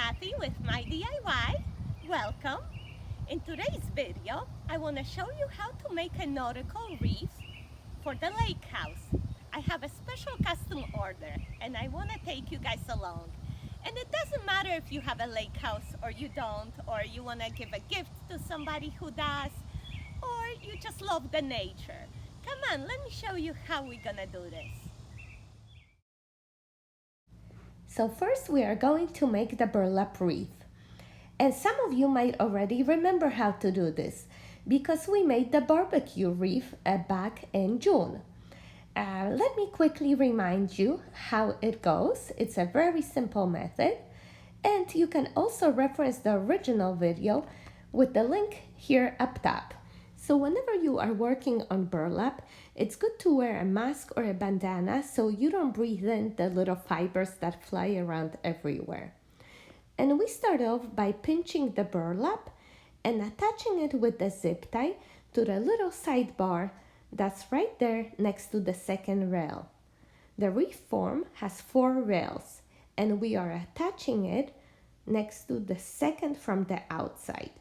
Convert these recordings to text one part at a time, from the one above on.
Kathy with my DIY. Welcome. In today's video, I want to show you how to make a nautical wreath for the lake house. I have a special custom order and I want to take you guys along. And it doesn't matter if you have a lake house or you don't, or you want to give a gift to somebody who does, or you just love the nature. Come on, let me show you how we're going to do this. So first we are going to make the burlap wreath. And some of you might already remember how to do this because we made the barbecue wreath back in June. Let me quickly remind you how it goes. It's a very simple method, and you can also reference the original video with the link here up top. So whenever you are working on burlap, it's good to wear a mask or a bandana so you don't breathe in the little fibers that fly around everywhere. And we start off by pinching the burlap and attaching it with the zip tie to the little sidebar that's right there next to the second rail. The wreath form has 4 rails, and we are attaching it next to the second from the outside.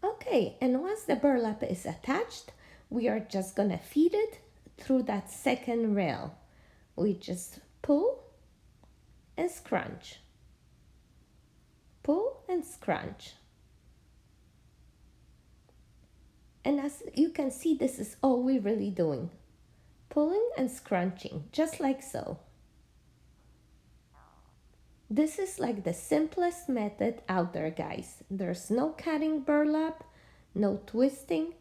Okay, and once the burlap is attached, we are just gonna feed it through that second rail. We just pull and scrunch. Pull and scrunch. And as you can see, this is all we're really doing. Pulling and scrunching, just like so. This is like the simplest method out there, guys. There's no cutting burlap, no twisting.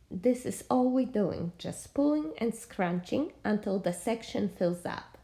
This is all we're doing, just pulling and scrunching until the section fills up.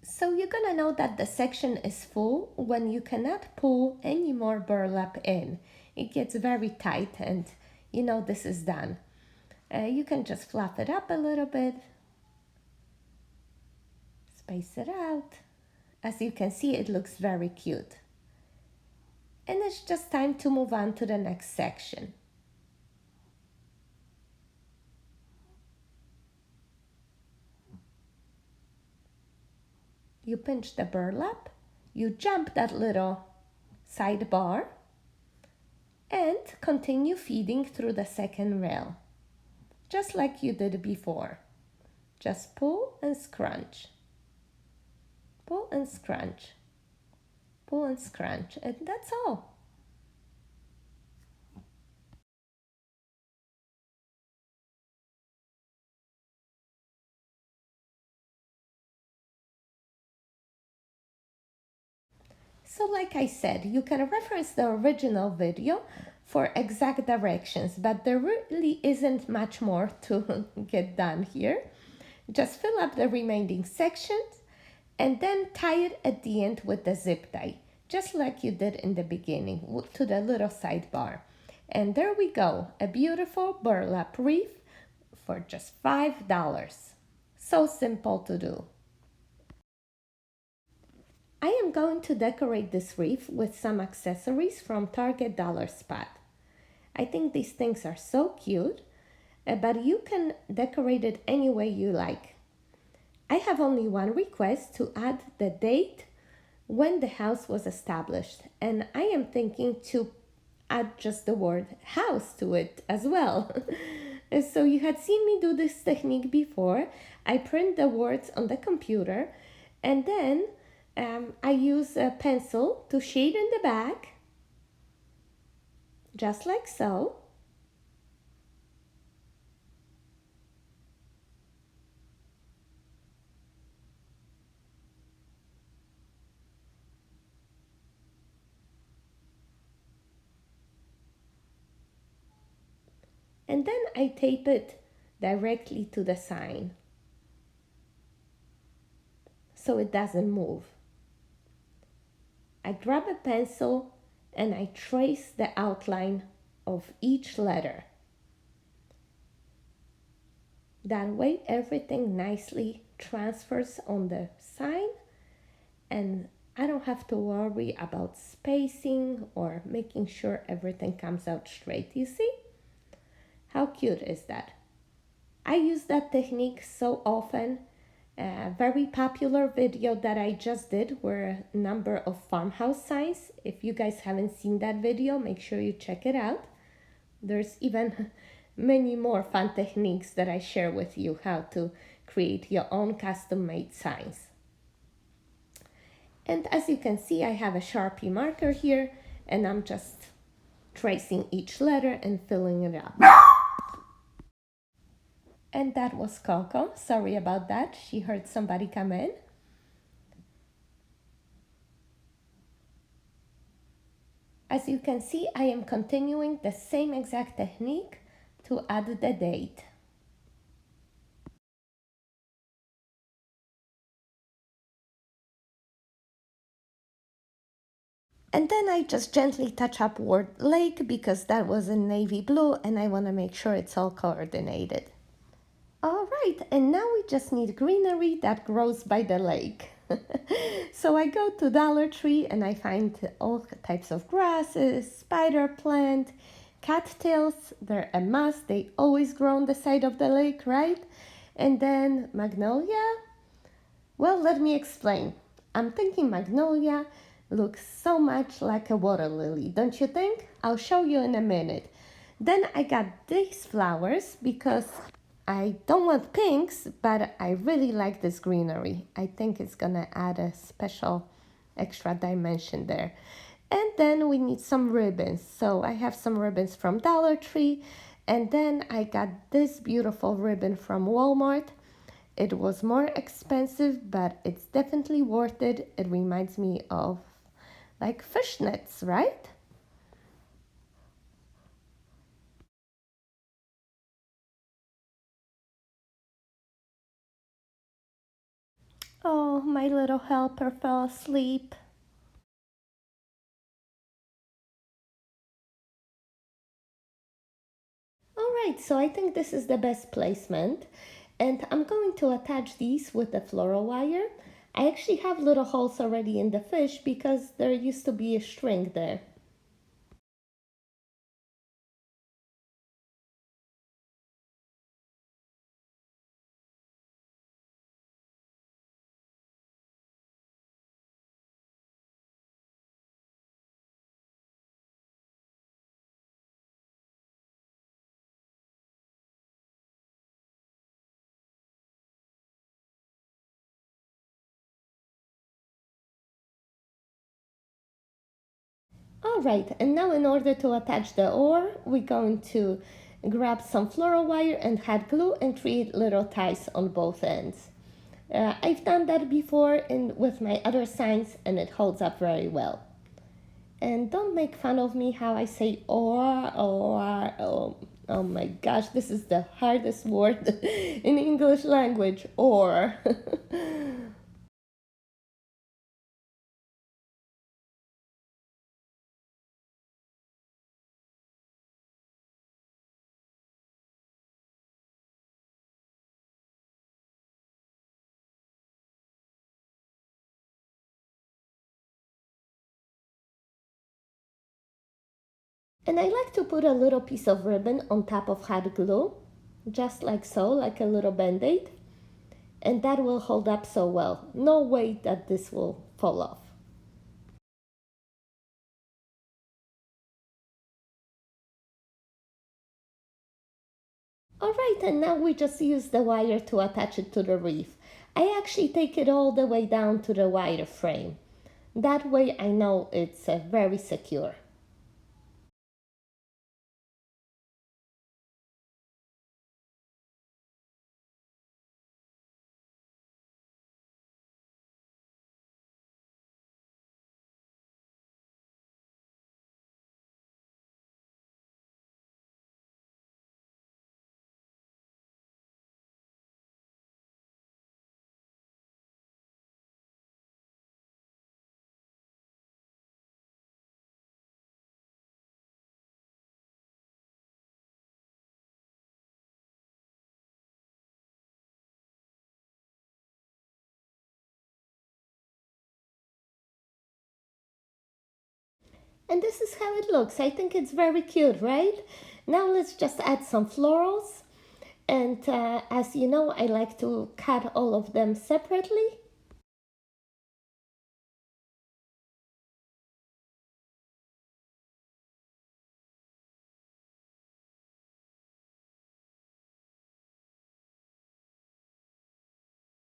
So you're gonna know that the section is full when you cannot pull any more burlap in. It gets very tight and you know this is done. You can just fluff it up a little bit, space it out. As you can see, it looks very cute. And it's just time to move on to the next section. You pinch the burlap, you jump that little sidebar, and continue feeding through the second rail, just like you did before. Just pull and scrunch, pull and scrunch, pull and scrunch, and that's all. So like I said, you can reference the original video for exact directions, but there really isn't much more to get done here. Just fill up the remaining sections and then tie it at the end with the zip tie, just like you did in the beginning to the little sidebar. And there we go, a beautiful burlap wreath for just $5. So simple to do. I am going to decorate this wreath with some accessories from Target Dollar Spot. I think these things are so cute, but you can decorate it any way you like. I have only one request to add the date when the house was established, and I am thinking to add just the word house to it as well. So you had seen me do this technique before. I print the words on the computer and then I use a pencil to shade in the back just like so. And then I tape it directly to the sign so it doesn't move. I grab a pencil and I trace the outline of each letter. That way everything nicely transfers on the sign and I don't have to worry about spacing or making sure everything comes out straight. You see? How cute is that? I use that technique so often. A very popular video that I just did were a number of farmhouse signs. If you guys haven't seen that video, make sure you check it out. There's even many more fun techniques that I share with you how to create your own custom made signs. And as you can see, I have a Sharpie marker here and I'm just tracing each letter and filling it up. And that was Coco. Sorry about that. She heard somebody come in. As you can see, I am continuing the same exact technique to add the date. And then I just gently touch up word lake because that was in navy blue and I want to make sure it's all coordinated. All right, and now we just need greenery that grows by the lake. So I go to Dollar Tree and I find all types of grasses, spider plant, cattails. They're a must. They always grow on the side of the lake, right? And then magnolia. Well, let me explain. I'm thinking magnolia looks so much like a water lily, don't you think? I'll show you in a minute. Then I got these flowers because I don't want pinks, but I really like this greenery. I think it's gonna add a special extra dimension there. And then we need some ribbons. So I have some ribbons from Dollar Tree. And then I got this beautiful ribbon from Walmart. It was more expensive, but it's definitely worth it. It reminds me of like fishnets, right? Oh, my little helper fell asleep. Alright, so I think this is the best placement. And I'm going to attach these with the floral wire. I actually have little holes already in the fish because there used to be a string there. Alright, and now in order to attach the oar, we're going to grab some floral wire and hot glue and create little ties on both ends. I've done that before with my other signs and it holds up very well. And don't make fun of me how I say or. Oh my gosh, this is the hardest word in English language, or. And I like to put a little piece of ribbon on top of hot glue, just like so, like a little band-aid. And that will hold up so well. No way that this will fall off. Alright, and now we just use the wire to attach it to the wreath. I actually take it all the way down to the wire frame. That way I know it's very secure. And this is how it looks. I think it's very cute, right? Now let's just add some florals. And as you know, I like to cut all of them separately.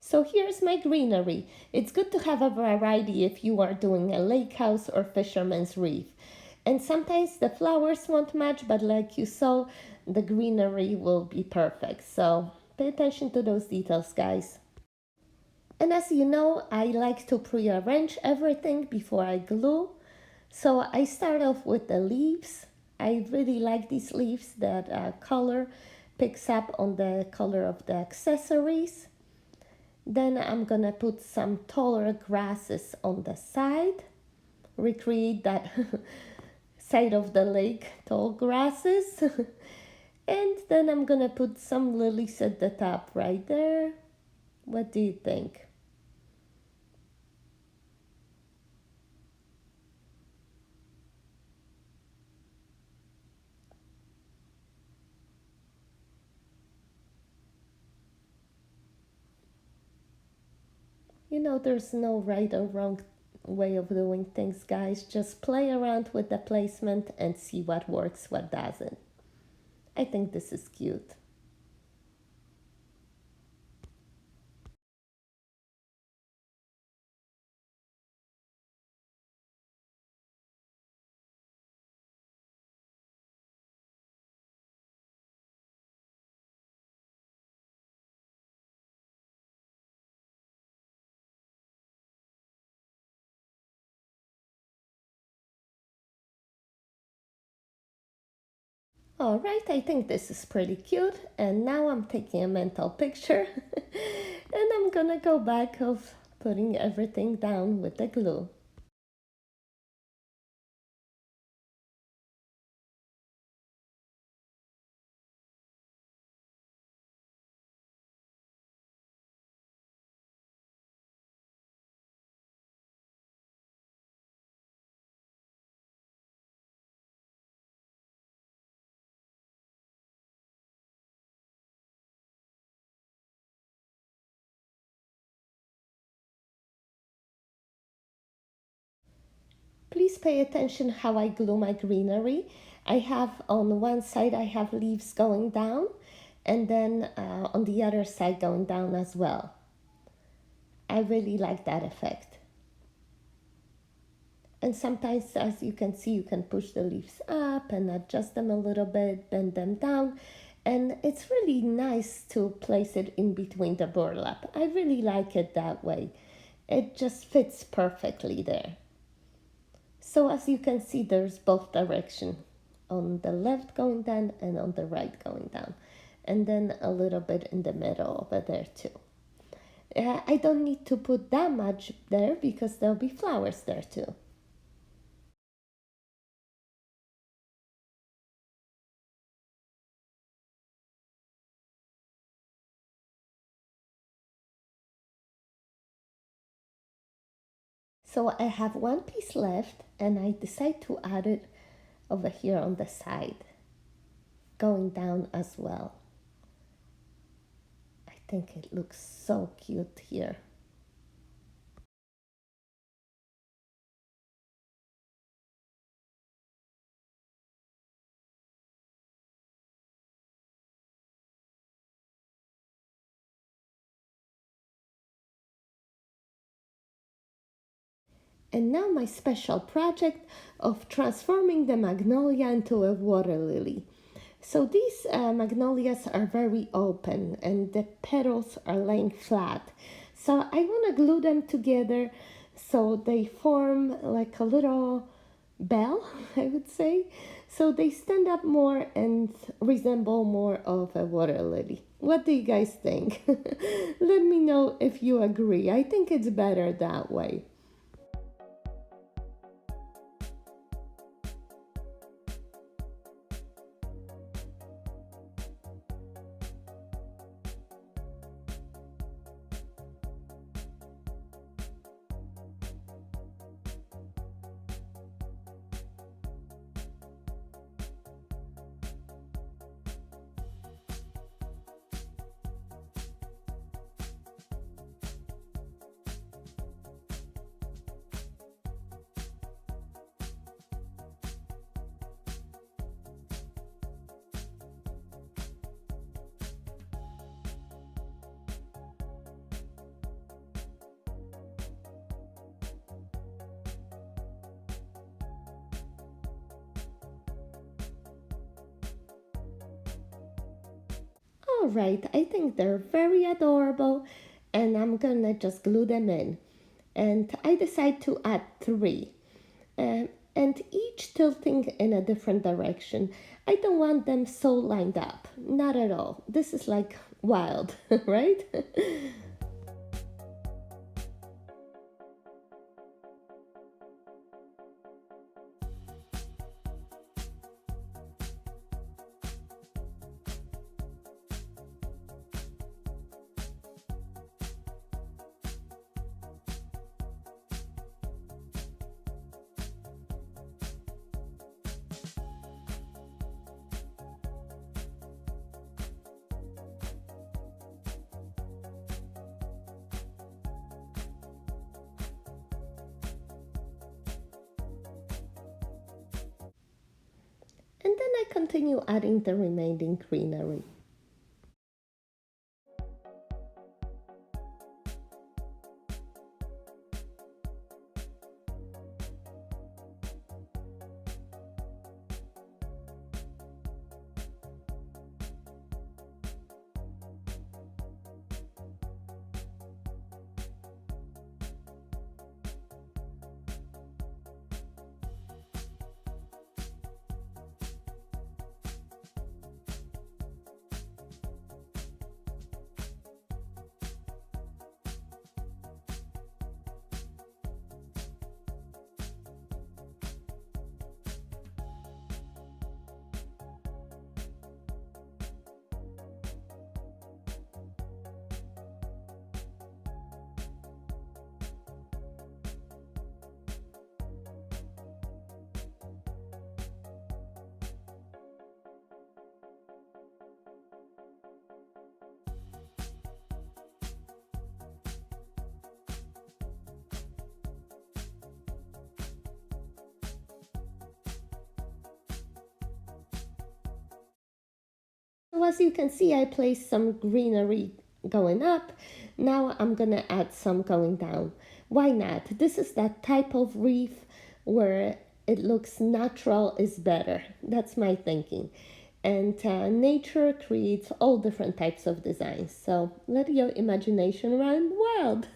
So here's my greenery. It's good to have a variety if you are doing a lake house or fisherman's reef. And sometimes the flowers won't match, but like you saw, the greenery will be perfect. So pay attention to those details, guys. And as you know, I like to pre-arrange everything before I glue. So I start off with the leaves. I really like these leaves that color picks up on the color of the accessories. Then I'm gonna put some taller grasses on the side, recreate that side of the lake, tall grasses. And then I'm gonna put some lilies at the top right there. What do you think? You know, there's no right or wrong way of doing things, guys. Just play around with the placement and see what works, what doesn't. I think this is cute. All right, I think this is pretty cute. And now I'm taking a mental picture and I'm gonna go back of putting everything down with the glue. Please pay attention how I glue my greenery. I have on one side I have leaves going down and then on the other side going down as well. I really like that effect. And sometimes, as you can see, you can push the leaves up and adjust them a little bit, bend them down. And it's really nice to place it in between the burlap. I really like it that way. It just fits perfectly there. So as you can see, there's both direction, on the left going down and on the right going down. And then a little bit in the middle over there too. I don't need to put that much there because there'll be flowers there too. So I have one piece left and I decide to add it over here on the side, going down as well. I think it looks so cute here. And now my special project of transforming the magnolia into a water lily. So these magnolias are very open and the petals are laying flat. So I want to glue them together so they form like a little bell, I would say. So they stand up more and resemble more of a water lily. What do you guys think? Let me know if you agree. I think it's better that way. All right, I think they're very adorable, and I'm gonna just glue them in. And I decide to add three, and each tilting in a different direction. I don't want them so lined up, not at all. This is like wild, right? And then I continue adding the remaining greenery. So as you can see, I placed some greenery going up. Now I'm gonna add some going down. Why not? This is that type of wreath where it looks natural is better. That's my thinking. And nature creates all different types of designs. So let your imagination run wild.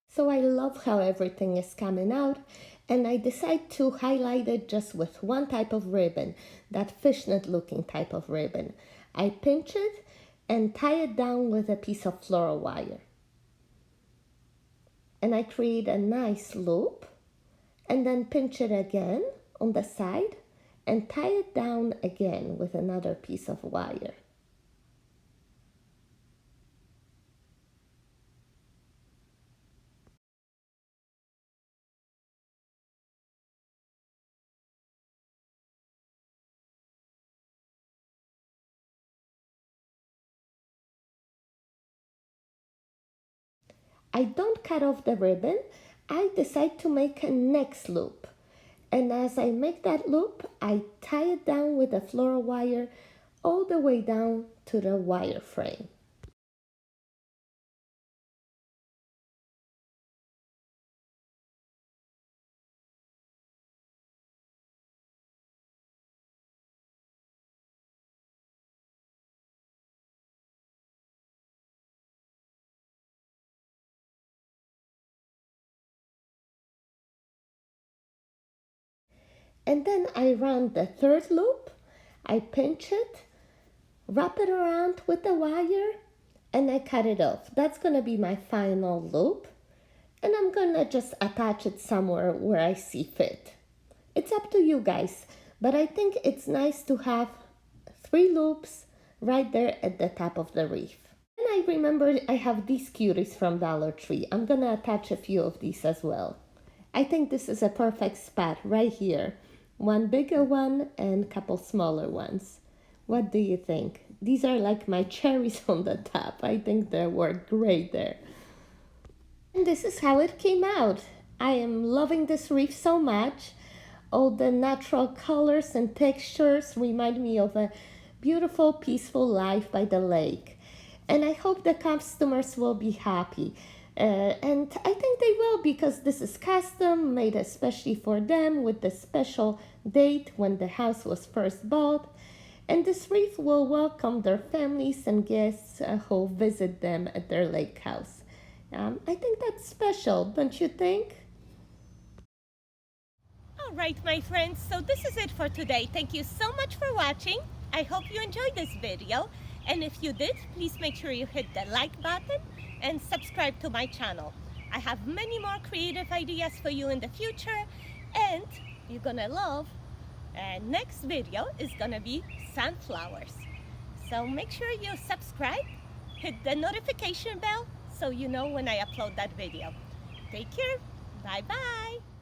So I love how everything is coming out, and I decide to highlight it just with one type of ribbon, that fishnet looking type of ribbon. I pinch it and tie it down with a piece of floral wire. And I create a nice loop and then pinch it again on the side and tie it down again with another piece of wire. I don't cut off the ribbon, I decide to make a next loop. And as I make that loop, I tie it down with a floral wire all the way down to the wire frame. And then I run the third loop, I pinch it, wrap it around with the wire, and I cut it off. That's gonna be my final loop. And I'm gonna just attach it somewhere where I see fit. It's up to you guys, but I think it's nice to have 3 loops right there at the top of the wreath. And I remember I have these cuties from Dollar Tree. I'm gonna attach a few of these as well. I think this is a perfect spot right here. One bigger one and a couple smaller ones. What do you think? These are like my cherries on the top. I think they work great there. And this is how it came out. I am loving this wreath so much. All the natural colors and textures remind me of a beautiful, peaceful life by the lake. And I hope the customers will be happy. And I think they will, because this is custom, made especially for them with the special date when the house was first bought. And this wreath will welcome their families and guests who visit them at their lake house. I think that's special, don't you think? All right, my friends, so this is it for today. Thank you so much for watching. I hope you enjoyed this video. And if you did, please make sure you hit the like button and subscribe to my channel. I have many more creative ideas for you in the future, and you're gonna love. And next video is gonna be sunflowers. So make sure you subscribe, hit the notification bell so you know when I upload that video. Take care. Bye-bye.